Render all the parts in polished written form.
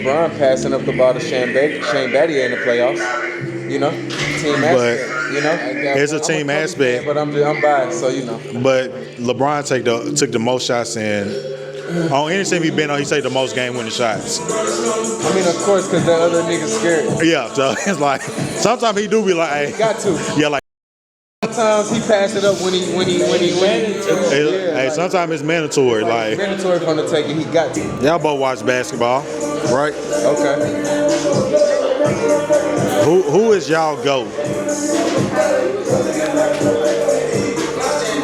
LeBron passing up the ball to Shane Battier in the playoffs. You know, team aspect. You know, it's a team aspect. But I'm biased, so you know. But LeBron took the most shots in. On any team he been on, he take the most game-winning shots. I mean, of course, because the other niggas scared. Yeah, so it's like sometimes he do be like, hey, got to. Yeah, like sometimes he passed it up when he. Hey, sometimes it's mandatory. Like mandatory from the taking, he got to. Y'all both watch basketball, right? Okay. Who is y'all GOAT?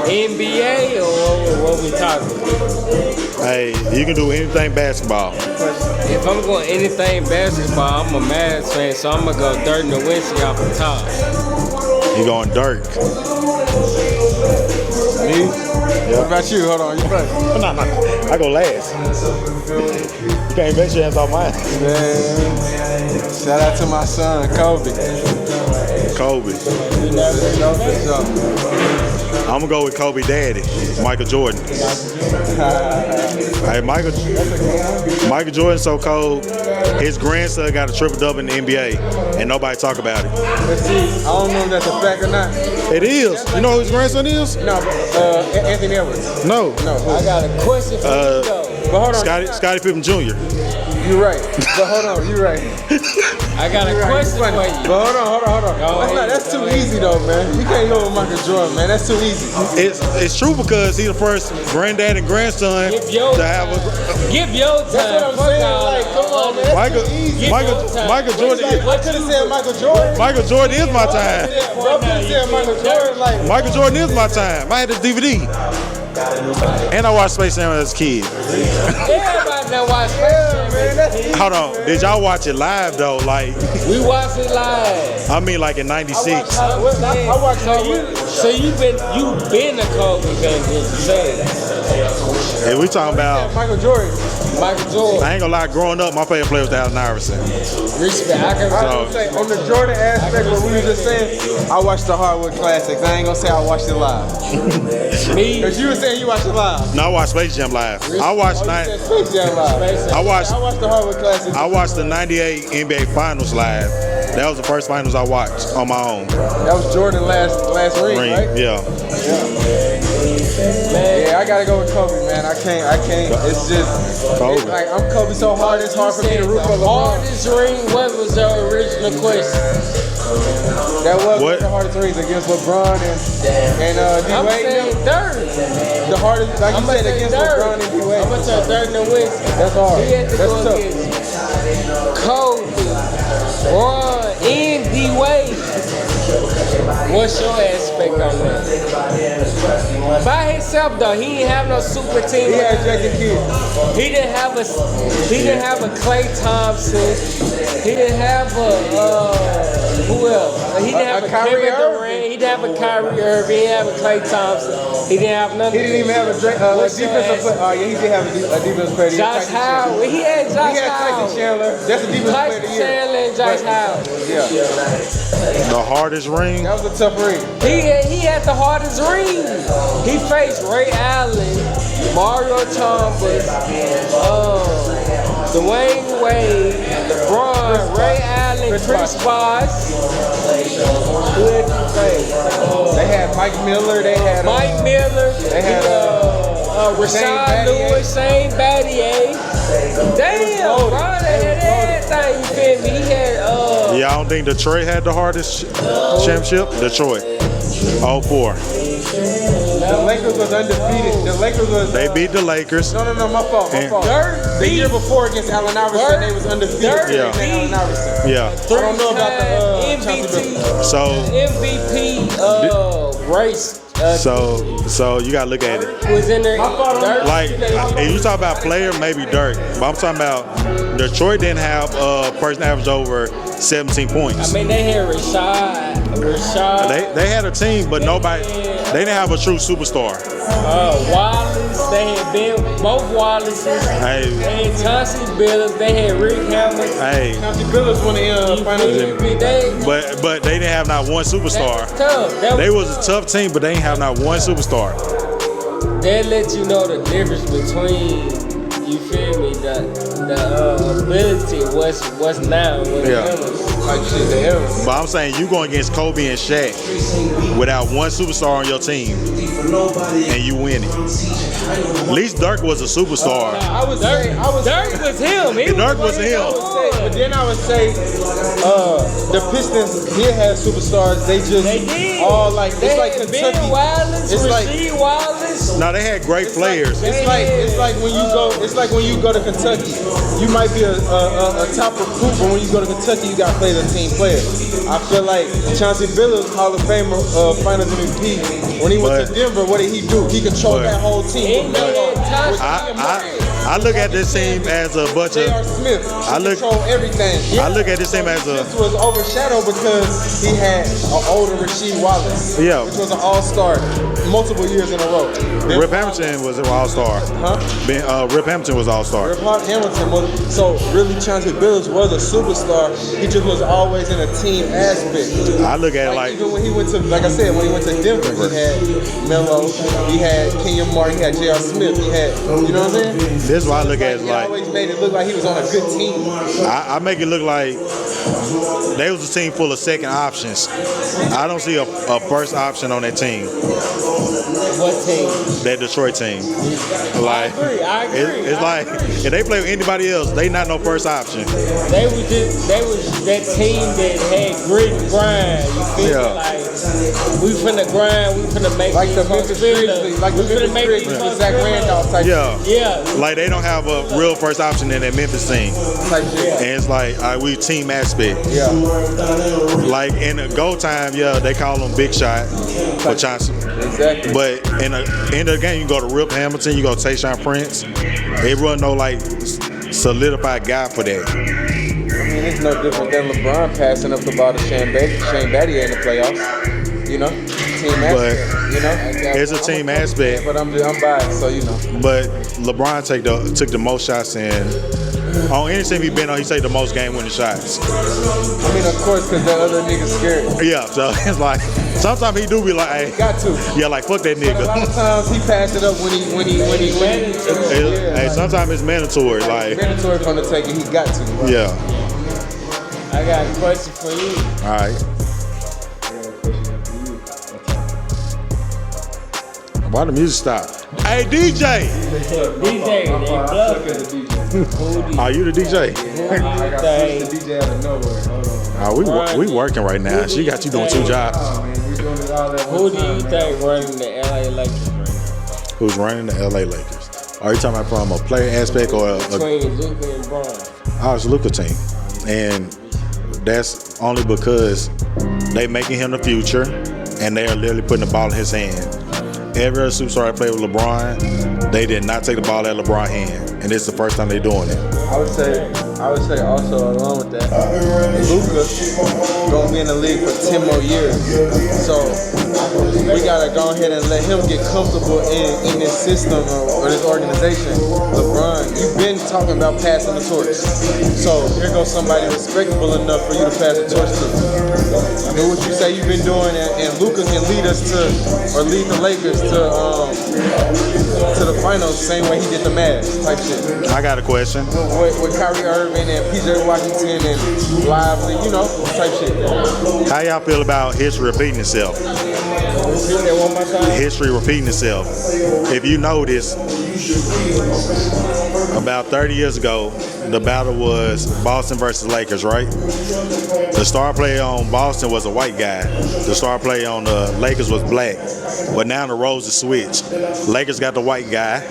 NBA or what we talking? Hey, you can do anything basketball. If I'm going anything basketball, I'm a Mavs fan, so I'm gonna go LarryDWilson off the top. You going Dirk? Me? Yeah. What about you? Hold on, you first. No, I go last. You can't bet your hands off mine. Man. Shout out to my son, Kobe. I'm gonna go with Kobe daddy, Michael Jordan. Hey, Michael Jordan so cold. His grandson got a triple-double in the NBA, and nobody talk about it. Let's see. I don't know if that's a fact or not. It is. You know who his grandson is? No, Anthony Edwards. No. I got a question for you though. But hold on. Scottie Pippen Jr. You're right. But hold on, you're right. I got a question for you. But hold on. That's too easy though, man. You can't go with Michael Jordan, man. That's too easy. It's true because he's the first granddad and grandson to have a. Give your time. That's what I'm saying. Like, come on, man. That's too easy. Michael Jordan. I could have said Michael Jordan. Michael Jordan is my time. I could have said Michael Jordan. Like Michael Jordan is my time. I had the DVD. And I watched Space Jam as a kid. Everybody now watch Space Jam. Hold on, did y'all watch it live though? Like we watched it live. I mean, like in '96. I watched So you've been a Kobe fan, did you say? Yeah, we talking about Michael Jordan. Michael Jordan. I ain't gonna lie, growing up, my favorite player was Allen Iverson. Respect. I can say on the Jordan aspect, what we were just saying, I watched the Hardwood Classics. I ain't gonna say I watched it live. Me? Because you were saying you watched it live. No, I watched Space Jam live. I watched Space Jam live. I watched the Hardwood Classics. I watched the '98 NBA Finals live. That was the first finals I watched on my own. That was Jordan's last ring, right? Yeah. Yeah, I gotta go with Kobe, man. I can't. It's just Kobe. It's like I'm Kobe so hard. It's hard for me to root for LeBron. Hardest ring. What was the original question? That was one of the hardest rings against LeBron and D I'm Wade. saying third. The hardest, like you said, against LeBron and D Wade. I'm gonna say LarryDWilson. That's hard. He had to That's go tough. against Kobe, Bron, and D Wade. What's your aspect on that? By himself though, he didn't have no super team. He had Jason Kidd. He didn't have a Klay Thompson. He didn't have a who else? He didn't have a Kyrie Kevin Durant. He didn't have a Kyrie Irving. He didn't have a Klay Thompson. He didn't have none. He didn't even have a defensive player. Oh yeah, he did have a defensive player. Josh Howard. He had Josh He had Tyson Howard. Chandler. That's a defensive player of the Tyson year. Chandler and Josh Howard. Yeah. The hardest ring. That was a tough ring. He had the hardest ring. He faced Ray Allen, Mario Chalmers, Dwayne Wade, LeBron, Ray Allen, Chris Bosh. Who did he face? They had Mike Miller. They had Mike Miller. They had Rashad Lewis, Shane Battier. Damn, bro, they had everything. You feel me? He had Yeah, I don't think Detroit had the hardest championship. Detroit, 04. The Lakers was undefeated. The Lakers was. They beat the Lakers. No, my fault. The year before against Allen Iverson, they was undefeated. Yeah. Allen Iverson. Yeah. I don't know about the MVP. So MVP race. So you gotta look at it. Was in there. Like, if you talk about player, maybe Dirk. But I'm talking about Detroit didn't have a person average over 17 points. I mean, they had Rashad. They had a team, but nobody. They didn't have a true superstar. Wallace. They had both Wallaces. Hey. They had Chauncey Billups. They had Rick Hamilton. Hey. Chauncey Billups won the finals. But they didn't have not one superstar. Tough. They was a tough team, but they didn't have not one superstar. That let you know the difference between, you feel me? The ability what's now with Like shit, the era. But I'm saying you going against Kobe and Shaq without one superstar on your team, and you win it. At least Dirk was a superstar. I would say Dirk was him. Dirk was him. But then I would say the Pistons did have superstars. They did. all like They it's like had Kentucky. Ben Wallace, It's like Rasheed Wallace. No, they had great players. it's like when you go to Kentucky, you might be a top recruit, but when you go to Kentucky, you got to play the team player. I feel like Chauncey Billups, Hall of Famer, Finals MVP. When he went to Denver, what did he do? He controlled that whole team. I look at this team as a bunch of. J.R. Smith. I look everything. I look at this team as a. This was overshadowed because he had an older Rasheed Wallace, which was an all-star multiple years in a row. Rip Hamilton was an all-star. Rip Hamilton was all-star. Rip Hamilton was so really Chauncey Billups was a superstar. He just was always in a team aspect. I look at it like even when he went to, like I said, when he went to Denver, he had Melo, he had Kenyon Martin, he had J.R. Smith, he had, you know what I'm saying? This is what I look at. Is He like always made it look like he was on a good team. I make it look like they was a team full of second options. I don't see a first option on that team. What team? That Detroit team. Like I agree. It's like if they play with anybody else, they not no first option. They was that team that had grit and grind. You feel me? Like we finna grind, we finna make like the Memphis Grizzlies, like the Memphis Grizzlies, the Zach Randolph type. Yeah. Like they don't have a real first option in that Memphis team. Type shit. And it's like we team aspect. Yeah. Like in the go time, they call them big shot for Johnson. Exactly. But in the end of the game, you go to Rip Hamilton, you go to Tayshaun Prince. They run no like solidified guy for that. I mean, it's no different than LeBron passing up the ball to Shane Battier in the playoffs. You know, team aspect. You know, it's a team aspect. But I'm biased, so you know. But LeBron took the most shots in. On any team he been on, he take the most game-winning shots. I mean, of course, because that other nigga's scared. Yeah, so it's like sometimes he do be like, hey, got to. Yeah, like fuck that nigga. But a lot of times he passed it up when he. Hey, sometimes it's mandatory. Like mandatory from the taking, he got to. Yeah. I got a question for you. All right. Why the music stop? Hey DJ. DJ, Are you the DJ? I got the DJ out of nowhere. We working right now. She got you doing two jobs. Who do you think running the LA Lakers right now? Who's running the LA Lakers? Are you talking about from a player aspect or between Luka and Bron? It's a Luka team, and that's only because they making him the future, and they are literally putting the ball in his hand. Every other superstar that played with LeBron, they did not take the ball out of LeBron's hand, and this is the first time they're doing it. I would say also along with that, Luka gonna be in the league for 10 more years. So we gotta go ahead and let him get comfortable in this system or this organization. LeBron, you've been talking about passing the torch. So here goes somebody respectable enough for you to pass the torch to. Do what you say you've been doing, and Luka can lead us to, or lead the Lakers to the finals, same way he did the Mavs type shit. I got a question. With Kyrie Irving and PJ Washington and Lively, you know, type shit. How y'all feel about history repeating itself? History repeating itself. If you notice, about 30 years ago, the battle was Boston versus Lakers, right? The star player on Boston was a white guy. The star player on the Lakers was black. But now the roles are switched. Lakers got the white guy.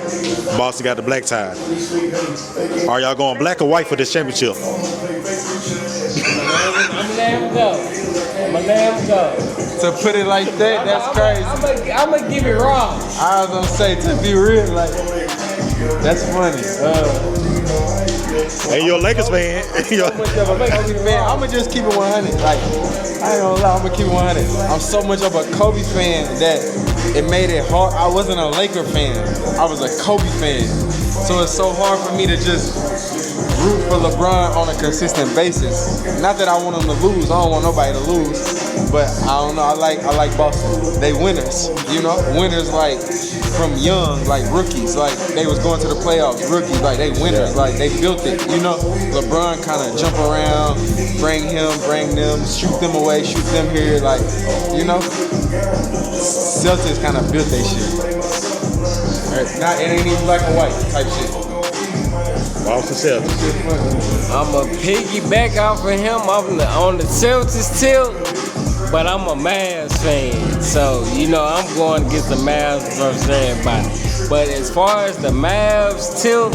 Boston got the black tie. Are y'all going black or white for this championship? I'm gonna let him go. To put it like that, that's crazy. I'm gonna give it raw. I was gonna say, to be real, like, that's funny. Hey, you're a Lakers fan. I'm gonna just keep it 100. Like, I ain't gonna lie, I'm gonna keep it 100. I'm so much of a Kobe fan that it made it hard. I wasn't a Laker fan. I was a Kobe fan. So it's so hard for me to just root for LeBron on a consistent basis. Not that I want him to lose. I don't want nobody to lose. But I don't know. I like Boston. They winners. You know, winners like from young, like rookies. Like they was going to the playoffs. Rookies, like they winners. Like they built it. You know, LeBron kind of jump around, bring them, shoot them away, shoot them here. Like, you know, Celtics kind of built their shit. Not it ain't even black and white type shit. Boston Celtics. I'm a piggyback off of him on the Celtics tilt, but I'm a Mavs fan. So, you know, I'm going against the Mavs versus everybody. But as far as the Mavs tilt,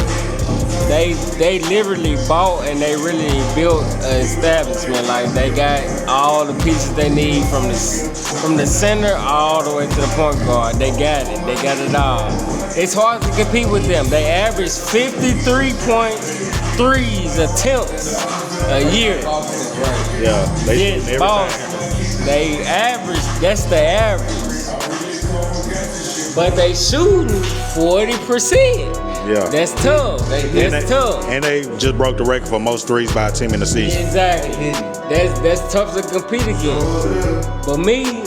they literally bought and they really built an establishment. Like they got all the pieces they need from the center all the way to the point guard. They got it. They got it all. It's hard to compete with them. They average 53.3 attempts a year. Yeah, they shoot every time. They average. That's the average. But they shooting 40%. Yeah. That's tough. That's tough. And they just broke the record for most threes by a team in the season. Exactly. That's tough to compete against. But me,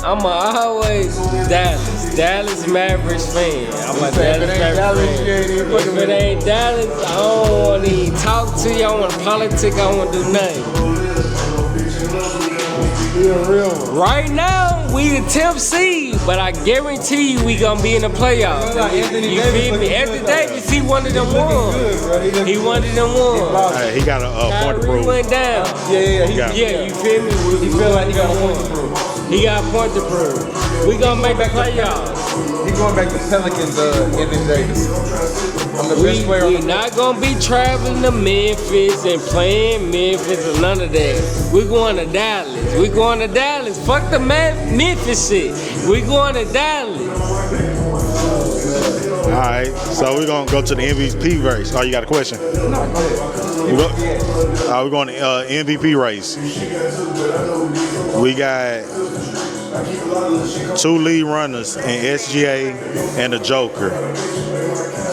I'm always Dallas Mavericks fan. I'm a Dallas Mavericks fan. If it ain't Dallas, I don't want to even talk to you. I don't want to politic. I don't want to do nothing. Right now, we the 10th seed, but I guarantee you we gonna be in the playoffs. You feel me? Anthony Davis, he one of them ones. He one of them ones. He got a point to prove. Went down. Yeah, you feel me? He feel like he got a point to prove. He got a point to prove. We gonna make the playoffs. He going back to Pelicans, Anthony Davis. I'm the best player on the We're not gonna be traveling to Memphis and playing Memphis or none of that. We're going to Dallas. We're going to Dallas. Fuck the Memphis shit. We're going to Dallas. All right, so we're gonna go to the MVP race. Oh, you got a question? No, go ahead. We're going to MVP race. We got 2 lead runners in SGA and the Joker.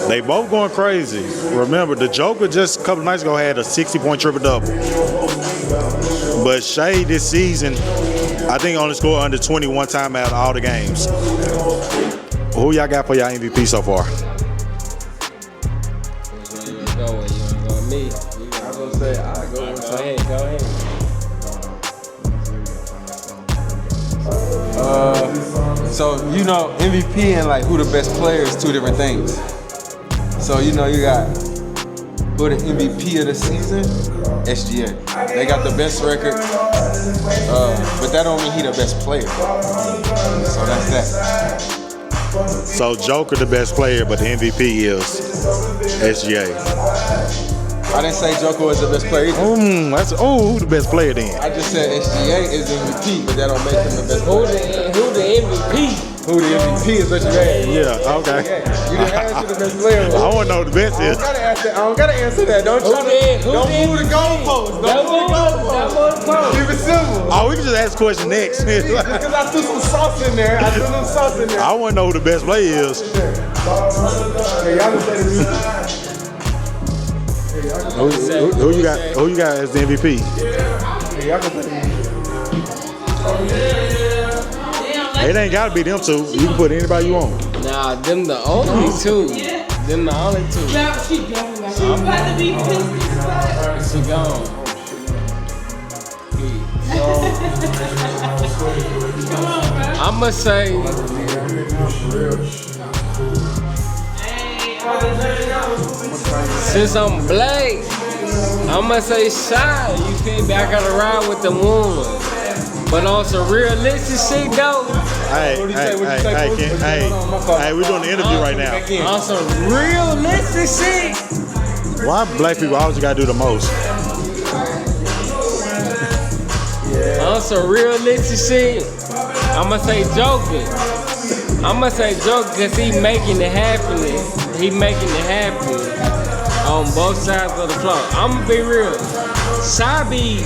They both going crazy. Remember, the Joker just a couple nights ago had a 60-point triple-double. But Shea this season, I think only scored under 20 one time out of all the games. Who y'all got for y'all MVP so far? Which one you wanna go with? You wanna go with me? I was gonna say, I go with Go ahead. So, you know, MVP and like who the best player is two different things. So, you know, you got who the MVP of the season? SGA. They got the best record, but that don't mean he the best player. So that's that. So Joker the best player, but the MVP is SGA. I didn't say Joker was the best player either. Who the best player then? I just said SGA is MVP, but that don't make him the best player. Who the MVP? Who the MVP is what you asked. Yeah, okay. You didn't ask who the best player was. I want to know who the best is. I don't gotta answer that. Don't move the goalposts. Don't move the goalposts. Keep it simple. Oh, we can just ask the question next. Because I threw some sauce in there. I want to know who the best player is. Hey, y'all can say the music. Who you got as the MVP? Hey, y'all can say the music. It ain't gotta be them two. You can put anybody you want. Nah, them the only two. Them the only two. She gone. I'ma say since I'm black, I'ma say Shy. You feel me? I gotta ride with the woman. But on some realistic shit though. Hey, we doing the interview right now. On some realistic shit. Why black people always gotta do the most? On some realistic shit, I'ma say Joker. I'ma say Joker because he making it happen. He making it happen on both sides of the floor. I'ma be real. Sabi,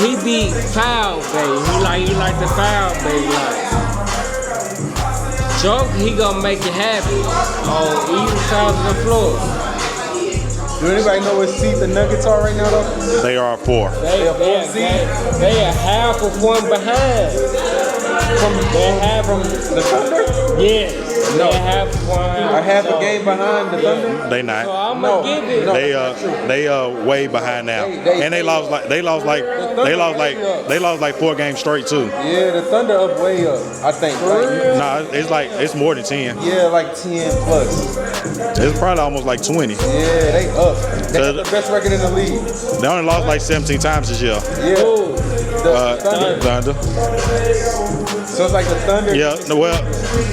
he be foul, baby. He like the foul, baby. Like Joker, he gonna make it happen on either side of the floor. Do anybody know what seed the Nuggets are right now, though? They are 4. They are half of one behind. They're half From the Thunder? Yes. No. They're half of one. Are half a game behind the Thunder? They not. So I'm gonna give it. They way behind now, and they lost like 4 games straight too. Yeah, the Thunder up way up, I think. Right? Nah, it's more than 10. Yeah, like 10 plus. It's probably almost like 20. Yeah, they up. They got the best record in the league. They only lost like 17 times this year. Yeah. Ooh. The Thunder. Thunder. So it's like the Thunder. Yeah, well,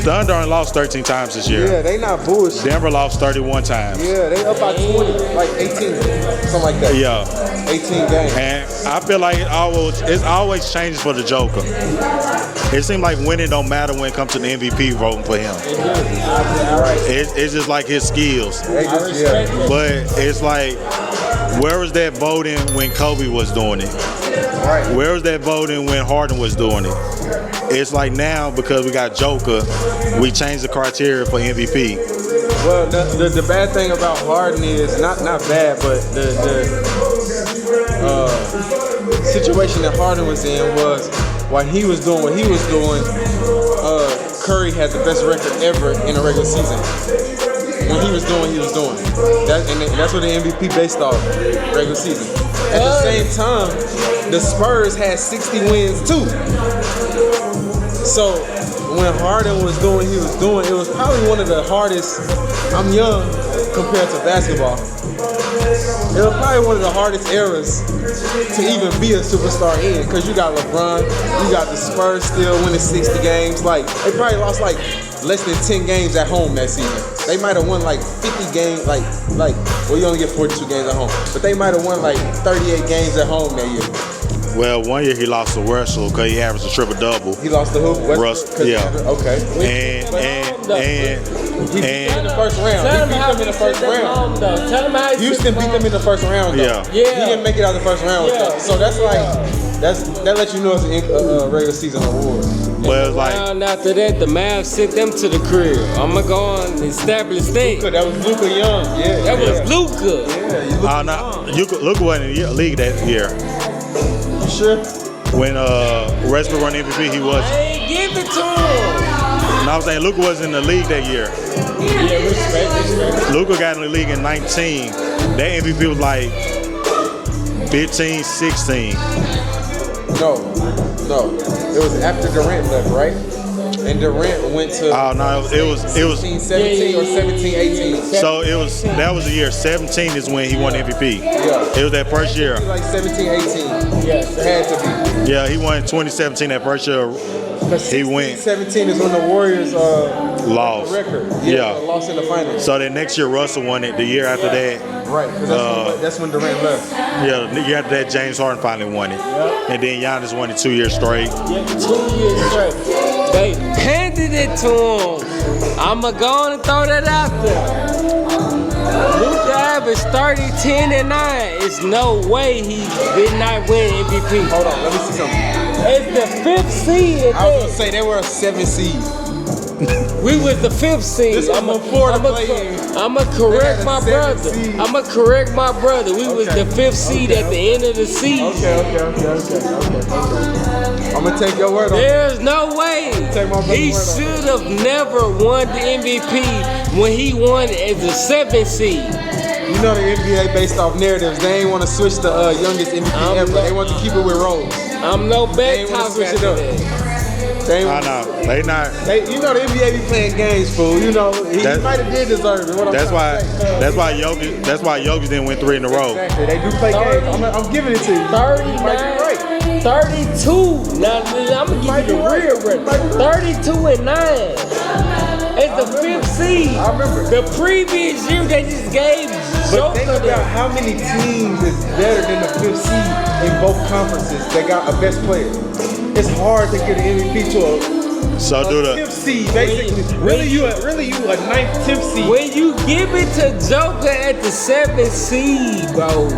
Thunder only lost 13 times this year. Yeah, they not bullshit. Denver lost 31 times. Yeah, they up by 20, like 18, something like that. Yeah. 18 games. And I feel like it always changes for the Joker. It seems like winning don't matter when it comes to the MVP voting for him. It's just like his skills. But it's like, where was that voting when Kobe was doing it? Right. Where was that voting when Harden was doing it? It's like now, because we got Joker, we changed the criteria for MVP. Well, the bad thing about Harden is not bad, but the situation that Harden was in was while he was doing what he was doing, Curry had the best record ever in a regular season. When he was doing what he was doing. That's what the MVP based off, regular season. At the same time, the Spurs had 60 wins too. So when Harden was doing what he was doing, it was probably one of the hardest. I'm young compared to basketball. It was probably one of the hardest eras to even be a superstar in, because you got LeBron, you got the Spurs still winning 60 games. Like, they probably lost like less than 10 games at home that season. They might have won like 50 games, well, you only get 42 games at home, but they might have won like 38 games at home that year. Well, one year he lost to Russell because he averaged a triple-double. He lost to who? Russell, yeah. Okay. And he beat them in the first round. Tell He beat them in the first round. Tell him how Houston beat them in the first round, though. Yeah. Yeah. He didn't make it out of the first round with them. So that's like, that lets you know it's a regular season award. Well, it's like, round after that, the Mavs sent them to the crib. I'm gonna go on and establish things. That was Luka Young. Yeah. That was Luka. Yeah, you Luka wasn't in the league that year. You sure? When Westbrook won MVP, he was. I ain't give it to him. And I was saying Luka was in the league that year. Yeah, respect. Luka got in the league in 19. That MVP was like 15, 16. No. It was after Durant left, right? And Durant went to. Oh no, it was 17 or 17, 18. So that was the year 17 is when he won MVP. Yeah. It was that first year. Like 17, 18. Yes. It had to be. Yeah, he won in 2017 that first year. He went 17 is when the Warriors lost the record. Yeah. Lost in the finals. So then next year Russell won it. The year after that. Right, because that's when Durant left. Yeah, the year after that James Harden finally won it. And then Giannis won it 2 years straight. Yeah, 2 years straight. They handed it to him. I'ma go on and throw that out there. Luka averaged 30, 10, and 9. It's no way he did not win MVP. Hold on, let me see something. It's the 5th seed. I was gonna say they were a 7 seed. We was the 5th seed. This was before the play-in. I'ma correct my They had a brother. 7th seed. I'ma correct my brother. We was Okay. the 5th seed at the end of the season. Okay. I'm gonna take your word on it. There's no way. Take my brother's He word on it. should have never won the MVP when he won as a 7th seed. You know the NBA based off narratives. They ain't want to switch the youngest MVP ever. They want to keep it with Rose. I'm no They bet ain't want to talking switch it after up. that. They ain't I know. They not. you know the NBA be playing games, fool. You know he might have did deserve it. What I'm That's trying why to say. That's why Jokic didn't win 3 in a row. Exactly. They do play games. I'm giving it to you. 39, 32. Now I'm gonna give you the real record. 32 and 9. It's the 5th seed. I remember. The previous year they just gave But think Joker about how many teams is better than the 5th seed in both conferences that got a best player. It's hard to get an MVP to a So do the 5th seed, basically. Really you a 9th, 10th seed. When you give it to Joker at the 7th seed, bro,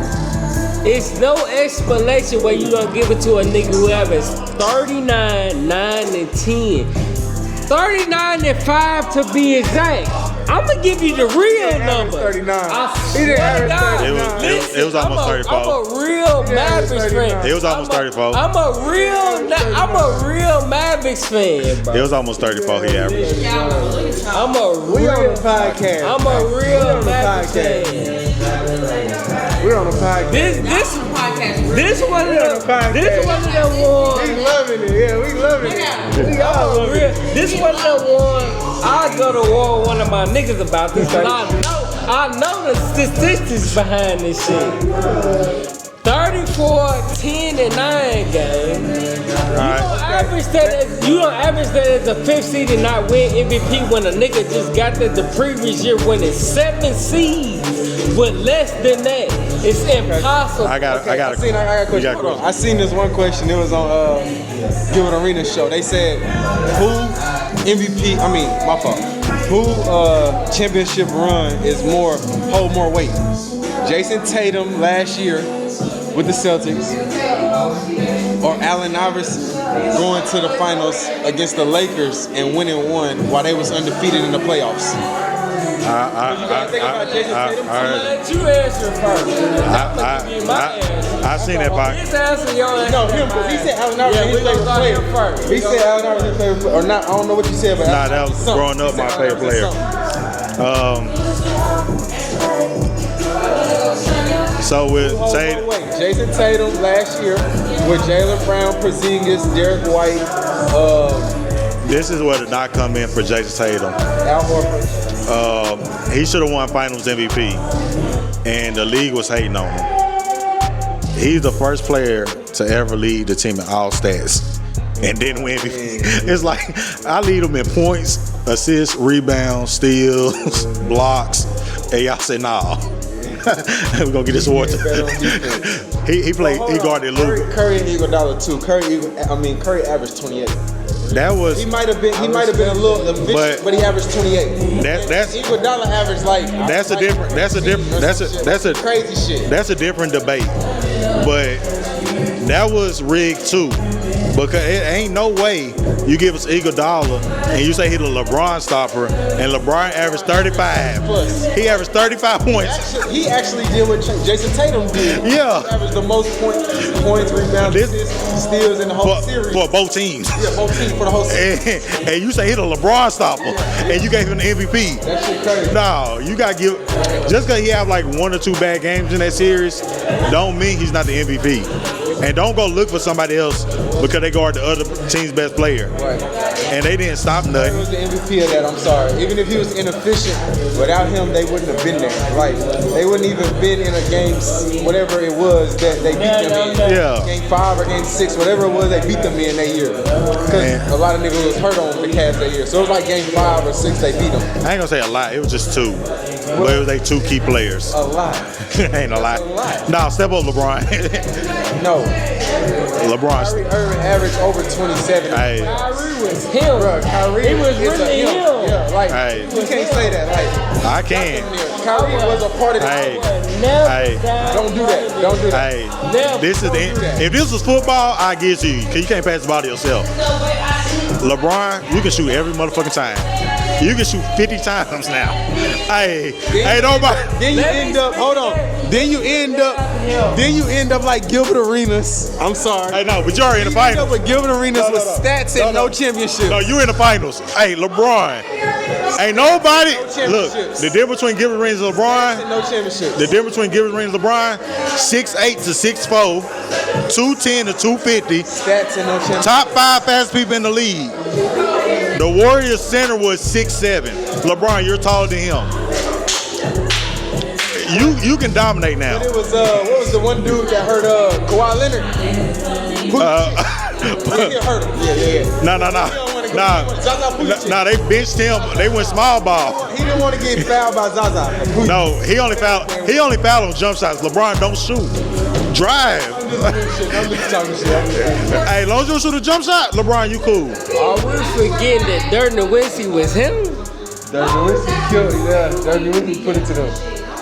it's no explanation why you don't give it to a nigga who averages 39, 9, and 10. 39 and 5 to be exact. I'ma give you the real number. 39. I He didn't swear to average God. 39. It was almost 34. I'm a real Mavericks fan. It was almost 34. I'm a real Mavericks fan, bro. It was almost 34 he averaged. I'm a We on real the podcast. I'm a real Mavericks fan. We're on the podcast. This one of them ones. We loving it. Yeah, we loving it. We all loving it. This one of them ones. I go to war with one of my niggas about this, but I know the statistics behind this shit. 34, 10, and 9 game. You don't average that as a 5th seed and not win MVP when a nigga just got that the previous year winning 7 seeds with less than that. It's impossible. I got a question. Hold on. I seen this one question. It was on Give It Arena show. They said who MVP? I mean, my fault. Who championship run is hold more weight? Jason Tatum last year with the Celtics, or Allen Iverson going to the finals against the Lakers and winning one while they was undefeated in the playoffs? I'm gonna let you answer first. I seen that part. His answer, your answer. No, him. He said Allen Iverson his favorite player. First. He said Allen Iverson his favorite player. Or not, I don't know what you said, but Nah, that was growing up my favorite player. So with Tatum, Jason Tatum last year with Jaylen Brown, Porzingis, Derek White, this is where the knock come in for Jason Tatum. Al Horford. He should have won Finals MVP, and the league was hating on him. He's the first player to ever lead the team in all stats and didn't win MVP. It's like I lead them in points, assists, rebounds, steals, blocks, and y'all say nah. We're gonna get this award. He guarded Luka. Curry and Iguodala too. Curry averaged 28. That was he might have been a little vicious, but he averaged 28. That's Iguodala averaged like crazy shit. That's a different debate. But that was rigged too. Because it ain't no way you give us Iguodala and you say he's a LeBron stopper, and LeBron averaged 35. Plus. He averaged 35 points. He actually did what Jason Tatum did. Yeah. He averaged the most points, rebounds, assists, steals in the whole series. For both teams. Yeah, both teams for the whole series. And you say he's a LeBron stopper, and you gave him the MVP. That shit crazy. No, you got to give. Just because he have like 1 or 2 bad games in that series, don't mean he's not the MVP. And don't go look for somebody else because they guard the other team's best player. Right. And they didn't stop nothing. He was the MVP of that, I'm sorry. Even if he was inefficient, without him, they wouldn't have been there. Like, they wouldn't even been in a game, whatever it was that they beat them in. Yeah. Game 5 or game 6, whatever it was, they beat them in that year. Because a lot of niggas was hurt on the Cavs that year. So it was like game 5 or 6, they beat them. I ain't gonna say a lot. It was just 2. But it was like 2 key players. A lot. Ain't a lot. That's a lot. Nah, step up LeBron. No. LeBron. Kyrie Irving averaged over 27. Hey. Kyrie was him. Bro, Kyrie He was really him. Yeah, like, Hey. you can't say that. Like, I can. Kyrie was a part of that. Hey. Never Don't do that. Don't do that. Hey. Never. This is if this was football, I give it to you. Cause you can't pass the ball to yourself. LeBron, you can shoot every motherfucking time. You can shoot 50 times now. Hey, nobody. Then you end up, hold on. Then you end up like Gilbert Arenas. I'm sorry. Hey, no, but you're already in the You end finals. up with Gilbert Arenas with stats and no championship. No, you in the finals. Hey, LeBron. Ain't nobody. Look, the difference between Gilbert Arenas and LeBron. No championship. The difference between Gilbert Arenas and LeBron: 6'8" to 6'4", 210 to 250. Stats and no championship. Top 5 fastest people in the league. The Warriors center was 6'7". LeBron, you're taller than him. You can dominate now. It was what was the one dude that hurt Kawhi Leonard? He hurt him. Yeah. Nah, they benched him. They went small ball. He didn't want to get fouled by Zaza. No, he only fouled on jump shots. LeBron don't shoot. Drive. I'm just talking shit. Hey, as long as you don't shoot a jump shot, LeBron, you cool. Are we forgetting that Dirk Nowitzki was him? Dirk Nowitzki killed it. Yeah, Dirk Nowitzki put it to them.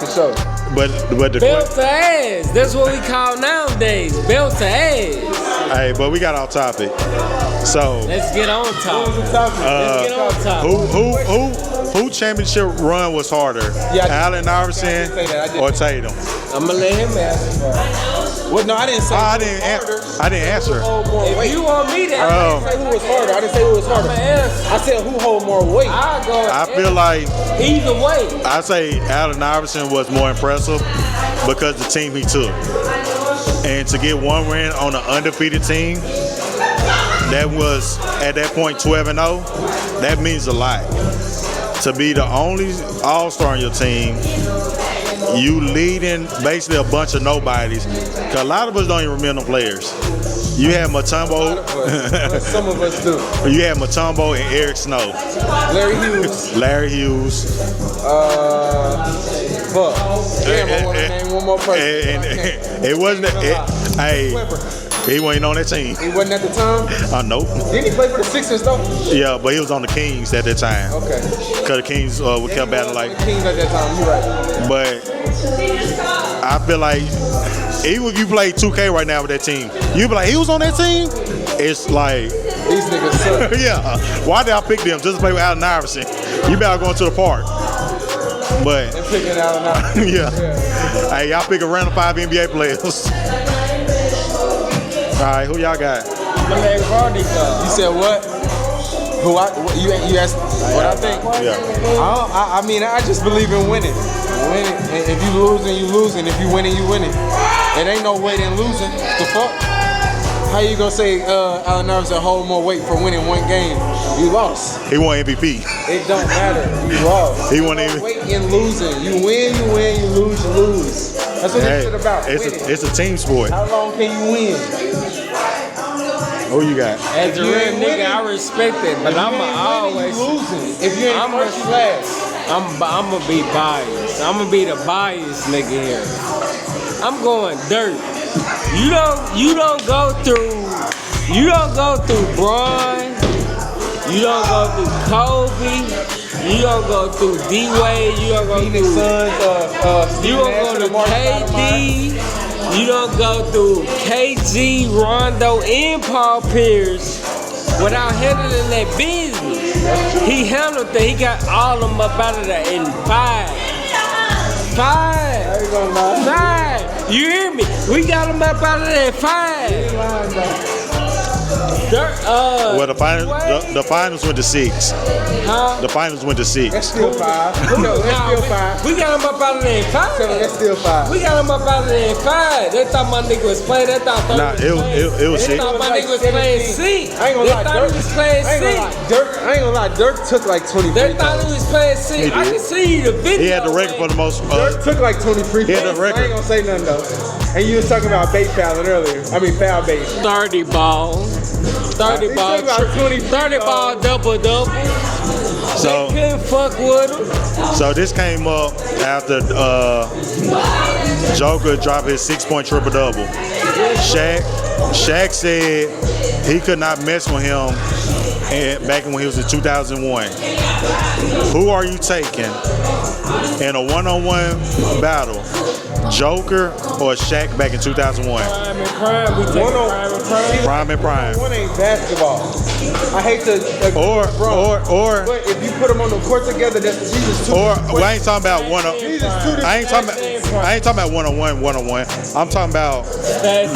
For sure. But the Belt to ass. That's what we call nowadays. Belt to ass. Hey, but we got off topic. So Let's get on top. What was the topic? Let's get on top. Who championship run was harder? Yeah, Allen Iverson or Tatum? I'm gonna let him answer. Well, no, I didn't say. I didn't answer. If you want me to I didn't say who was harder. I didn't say who was harder. I said who hold more weight. I feel like either way. I say Allen Iverson was more impressive because the team he took, and to get one win on an undefeated team that was at that point 12-0, that means a lot. To be the only All-Star on your team, you leading basically a bunch of nobodies. Cause a lot of us don't even remember the players. You had Mutombo. Some of us do. You had Mutombo and Eric Snow. Larry Hughes. Fuck. Damn, I want to name one more person. And it wasn't. Hey. He wasn't on that team. He wasn't at the time? Nope. Didn't he play for the Sixers though? Yeah, but he was on the Kings at that time. Okay. Because the Kings kept battling like. The Kings at that time, you're right. But I feel like even if you play 2K right now with that team, you be like, he was on that team? It's like. These niggas suck. Yeah. Why did I pick them? Just to play with Allen Iverson. You better go to the park. But. And picking Allen Iverson. Yeah. Hey, y'all pick a random 5 NBA players. All right, who y'all got? You said what? You asked what I think? Yeah. I mean, I just believe in winning. Winning. If you losing, you losing. If you winning, you winning. It ain't no weight in losing. The fuck? How you gonna say Allen Iverson hold more weight for winning one game? You lost. He won MVP. It don't matter. You lost. He won MVP. Weight in losing. You win, you win. You lose, you lose. That's what this shit about. It's a team sport. How long can you win? Who you got? As a real nigga, I respect it, but I'm always losing. If you ain't first class, I'm gonna be biased. I'm gonna be the biased nigga here. I'm going dirt. You don't go through Bron. You don't go through Kobe. You don't go through D-Wade. You don't go through you don't go to KD. You don't go through KG, Rondo, and Paul Pierce without handling that business. He handled that. He got all of them up out of there in 5. You hear me? We got him up out of there in 5. Well, the finals went to 6. Huh? The finals went to 6. That's still 5. No, that's still 5. We got him up out of there in 5. That's still 5. We got him up out of there in 5. They thought my nigga was playing. They thought it was 6. They thought my nigga was playing 6. I ain't gonna lie, Dirk was playing 6. I ain't gonna lie, Dirk took like 20 They thought he was playing 6. I can see the video. He had the record for the most. Dirk took like 20 free throws. He had the record. I ain't gonna say nothing though. And you was talking about bait fouling earlier. I mean foul bait. 30 ball. 30 ball. 30 ball double. So they couldn't fuck with him. So this came up after Joker dropped his 6-point triple-double. Shaq said he could not mess with him back when he was in 2001. Who are you taking in a one-on-one battle? Joker or Shaq back in 2001? Prime and prime. We take prime and prime. One ain't basketball. I hate to or but if you put them on the court together, that's Jesus too. Or well, I ain't talking about one on. I ain't talking about one-on-one. I'm talking about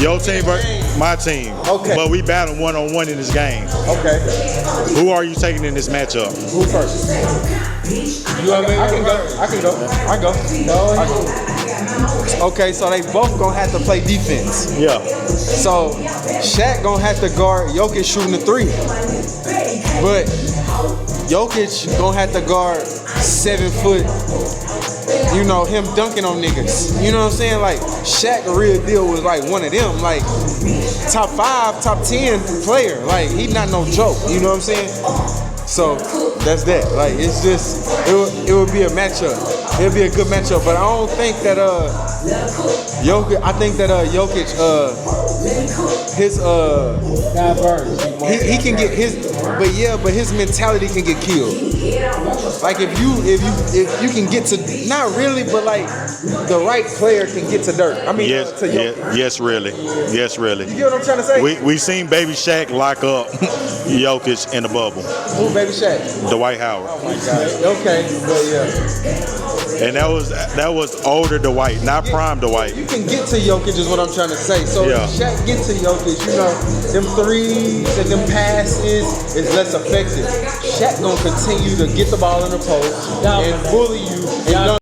your team versus my team. Okay. But we battle one-on-one in this game. Okay. Who are you taking in this matchup? Who first? You want me? I can go. I go. Okay, so they both gonna have to play defense. Yeah. So Shaq gonna have to guard Jokic shooting the 3. But Jokic gonna have to guard 7 foot, you know, him dunking on niggas. You know what I'm saying? Like Shaq, the real deal, was like one of them, like top 5, top 10 player. Like he not no joke. You know what I'm saying? So that's that. Like it's just it would be a matchup. It'll be a good matchup, but I don't think that Jokic. I think that Jokic his diverse. he can get his, but his mentality can get killed. Like if you can get to, not really, but like the right player can get to dirt. I mean, Yes, to yes, really. Yes, really. You get what I'm trying to say? We seen Baby Shaq lock up Jokic in the bubble. Who, Baby Shaq? Dwight Howard. Oh my God. Okay, but yeah. And that was older Dwight, not prime Dwight. You can get to Jokic is what I'm trying to say. So Yeah. if Shaq get to Jokic, you know, them threes and them passes is less effective. Shaq gonna continue to get the ball in the post and bully you and